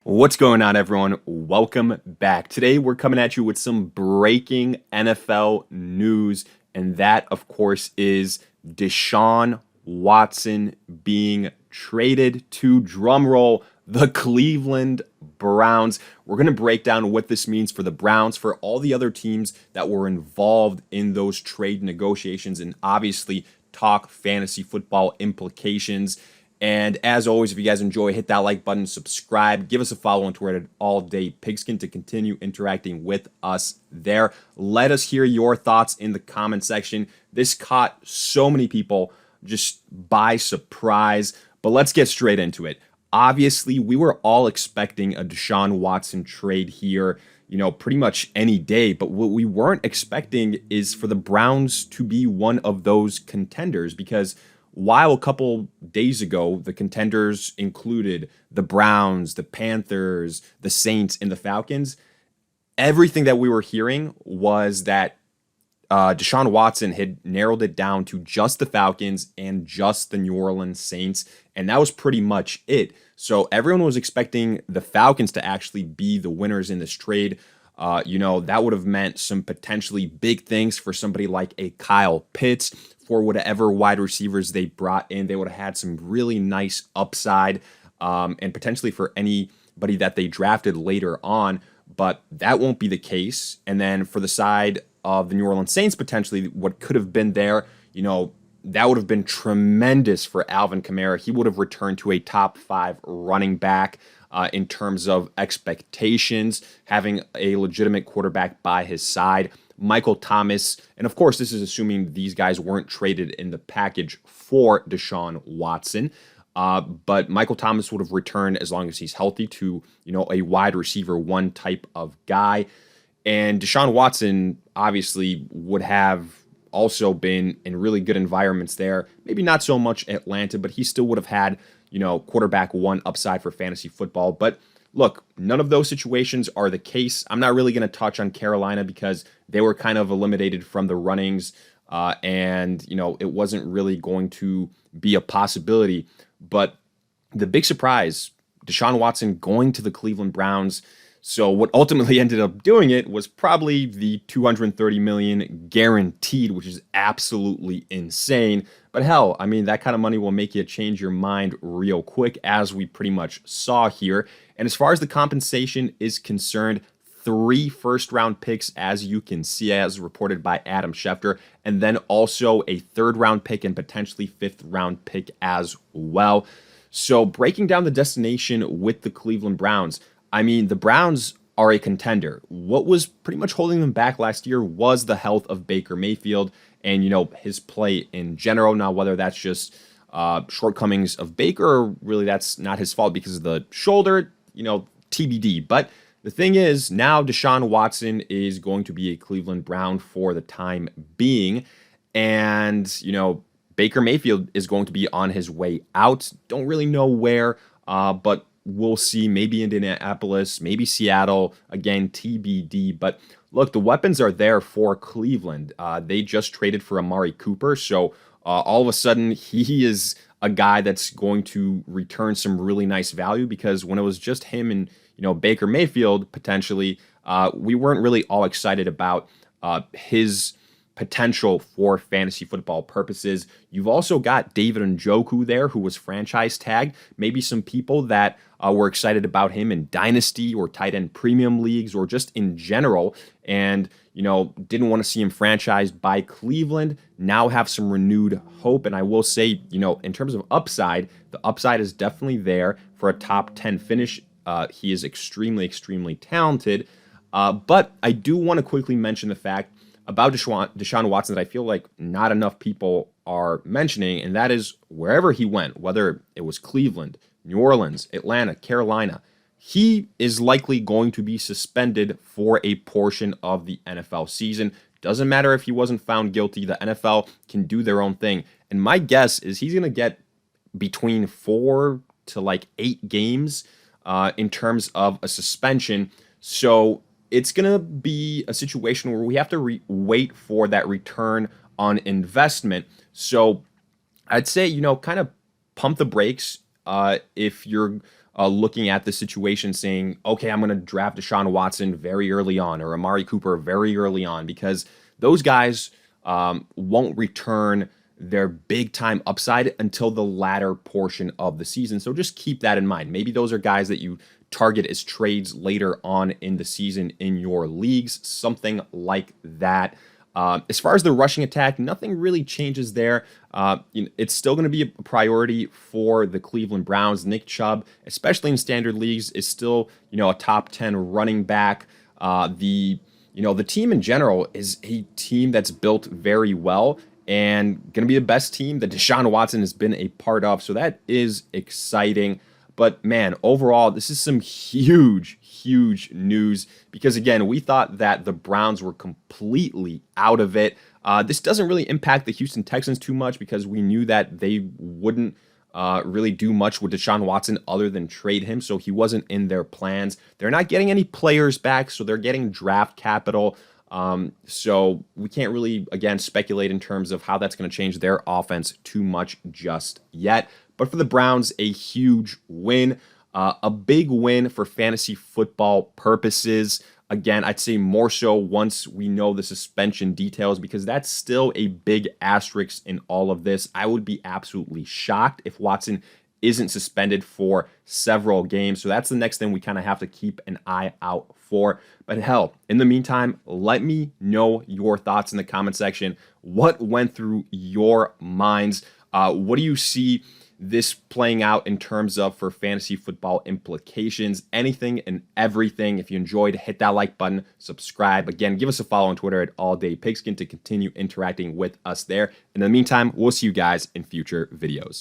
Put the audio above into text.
What's going on, everyone? Welcome back. Today, we're coming at you with some breaking NFL news, and that, of course, is Deshaun Watson being traded to, drumroll, the Cleveland Browns. We're going to break down what this means for the Browns, for all the other teams that were involved in those trade negotiations, and obviously talk fantasy football implications. And as always, if you guys enjoy, hit that like button, subscribe, give us a follow on Twitter at All Day Pigskin to continue interacting with us there. Let us hear your thoughts in the comment section. This caught so many people just by surprise, but let's get straight into it. Obviously, we were all expecting a Deshaun Watson trade here, pretty much any day. But what we weren't expecting is for the Browns to be one of those contenders, because while a couple days ago, the contenders included the Browns, the Panthers, the Saints, and the Falcons, everything that we were hearing was that Deshaun Watson had narrowed it down to just the Falcons and just the New Orleans Saints, and that was pretty much it. So everyone was expecting the Falcons to actually be the winners in this trade. That would have meant some potentially big things for somebody like a Kyle Pitts, for whatever wide receivers they brought in. They would have had some really nice upside, and potentially for anybody that they drafted later on, but that won't be the case. And then for the side of the New Orleans Saints, potentially what could have been there, that would have been tremendous for Alvin Kamara. He would have returned to a top 5 running back in terms of expectations, having a legitimate quarterback by his side. Michael Thomas, and of course, this is assuming these guys weren't traded in the package for Deshaun Watson. But Michael Thomas would have returned as long as he's healthy to, a wide receiver one type of guy. And Deshaun Watson obviously would have also been in really good environments there. Maybe not so much Atlanta, but he still would have had, quarterback one upside for fantasy football. But look, none of those situations are the case. I'm not really going to touch on Carolina because they were kind of eliminated from the runnings, and it wasn't really going to be a possibility. But the big surprise, Deshaun Watson going to the Cleveland Browns. So what ultimately ended up doing it was probably the $230 million guaranteed, which is absolutely insane. But hell, I mean, that kind of money will make you change your mind real quick, as we pretty much saw here. And as far as the compensation is concerned, 3 first-round picks, as you can see, as reported by Adam Schefter, and then also a 3rd-round pick and potentially 5th-round pick as well. So breaking down the destination with the Cleveland Browns, I mean, the Browns are a contender. What was pretty much holding them back last year was the health of Baker Mayfield and, his play in general. Now, whether that's just shortcomings of Baker or really that's not his fault because of the shoulder, TBD. But the thing is, now Deshaun Watson is going to be a Cleveland Brown for the time being. And, Baker Mayfield is going to be on his way out. Don't really know where, but we'll see. Maybe Indianapolis, maybe Seattle, again, TBD. But look, the weapons are there for Cleveland. They just traded for Amari Cooper. So all of a sudden, he is a guy that's going to return some really nice value, because when it was just him and, Baker Mayfield, potentially, we weren't really all excited about his potential for fantasy football purposes. You've also got David Njoku there, who was franchise tagged. Maybe some people that were excited about him in dynasty or tight end premium leagues or just in general, and didn't want to see him franchised by Cleveland, now have some renewed hope. And I will say, in terms of upside, the upside is definitely there for a top 10 finish. He is extremely, extremely talented. But I do want to quickly mention the fact about Deshaun Watson that I feel like not enough people are mentioning, and that is wherever he went, whether it was Cleveland, New Orleans, Atlanta, Carolina, he is likely going to be suspended for a portion of the NFL season. Doesn't matter if he wasn't found guilty. The NFL can do their own thing. And my guess is he's going to get between 4 to 8 games in terms of a suspension. So it's going to be a situation where we have to wait for that return on investment. So I'd say, kind of pump the brakes if you're looking at the situation saying, okay, I'm going to draft Deshaun Watson very early on or Amari Cooper very early on, because those guys won't return their big time upside until the latter portion of the season. So just keep that in mind. Maybe those are guys that you target as trades later on in the season in your leagues, something like that. As far as the rushing attack, nothing really changes there. It's still going to be a priority for the Cleveland Browns. Nick Chubb, especially in standard leagues, is still a top 10 running back. The team in general is a team that's built very well and going to be the best team that Deshaun Watson has been a part of. So that is exciting. But man, overall, this is some huge news, because again, we thought that the Browns were completely out of it. This doesn't really impact the Houston Texans too much, because we knew that they wouldn't really do much with Deshaun Watson other than trade him, so he wasn't in their plans. They're not getting any players back, so they're getting draft capital. So we can't really, again, speculate in terms of how that's going to change their offense too much just yet. But for the Browns, a huge win, a big win for fantasy football purposes. Again, I'd say more so once we know the suspension details, because that's still a big asterisk in all of this. I would be absolutely shocked if Watson isn't suspended for several games. So that's the next thing we kind of have to keep an eye out for. But hell, in the meantime, let me know your thoughts in the comment section. What went through your minds? What do you see this playing out in terms of for fantasy football implications? Anything and everything. If you enjoyed, hit that like button, subscribe. Again, give us a follow on Twitter at alldaypigskin to continue interacting with us there. In the meantime, we'll see you guys in future videos.